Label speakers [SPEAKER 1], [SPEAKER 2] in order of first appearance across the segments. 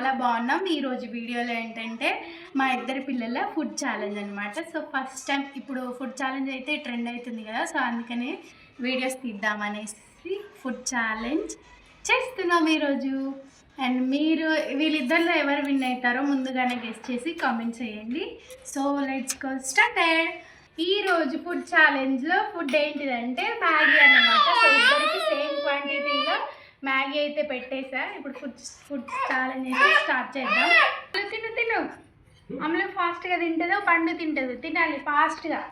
[SPEAKER 1] చాలా బాగున్నాం. ఈరోజు వీడియోలో ఏంటంటే మా ఇద్దరి పిల్లల ఫుడ్ ఛాలెంజ్ అనమాట. సో ఫస్ట్ టైం ఇప్పుడు ఫుడ్ ఛాలెంజ్ అయితే ట్రెండ్ అవుతుంది కదా, సో అందుకని వీడియోస్ తీద్దామనేసి ఫుడ్ ఛాలెంజ్ చేస్తున్నాం ఈరోజు. అండ్ మీరు వీళ్ళిద్దరిలో ఎవరు విన్ అవుతారో ముందుగానే గెస్ట్ చేసి కామెంట్ చేయండి. So let's go started. ఈరోజు ఫుడ్ ఛాలెంజ్లో ఫుడ్ ఏంటిదంటే మ్యాగీ అన్నమాట. సో ఇద్దరికి సేమ్ క్వాంటిటీలో మ్యాగీ అయితే పెట్టేసా. ఇప్పుడు ఫుడ్ ఛాలెంజ్ అయితే స్టార్ట్ చేద్దాం. తిను అమలు ఫాస్ట్గా తింటుందో పండు తింటుంది, తినాలి ఫాస్ట్గా.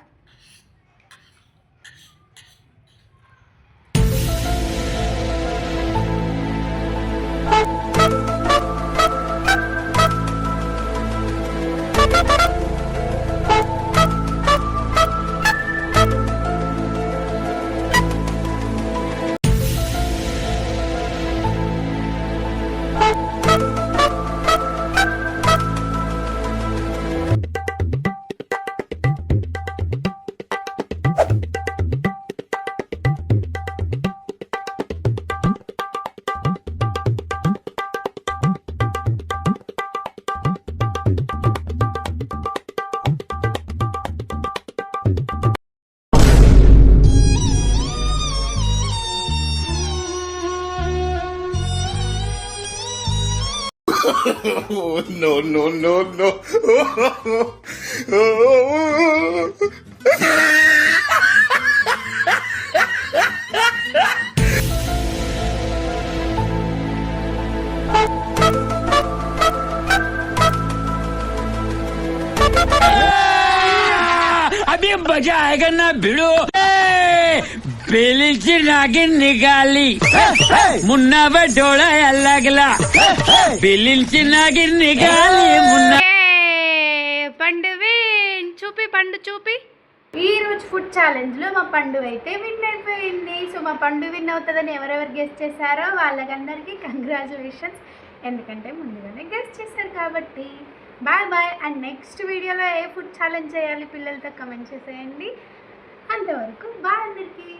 [SPEAKER 2] No, no, no, no.
[SPEAKER 3] अभी मजा आएगा ना भिड़ो पेलीची नागिन निकाली मुन्ना बटोड़ा अलगला पेलीची नागिन निकाली मुन्ना
[SPEAKER 1] పండు విన్ చూపి, పండు చూపి. ఈరోజు ఫుడ్ ఛాలెంజ్లో మా పండు అయితే విన్ అయిపోయింది. సో మా పండు విన్ అవుతుందని ఎవరెవరు గెస్ట్ చేశారో వాళ్ళకందరికీ కంగ్రాచులేషన్స్, ఎందుకంటే ముందుగానే గెస్ట్ చేశారు కాబట్టి. Bye bye. అండ్ నెక్స్ట్ వీడియోలో ఏ ఫుడ్ ఛాలెంజ్ చేయాలి పిల్లలతో కమెంట్ చేసేయండి. అంతవరకు బాయ్ అందరికీ.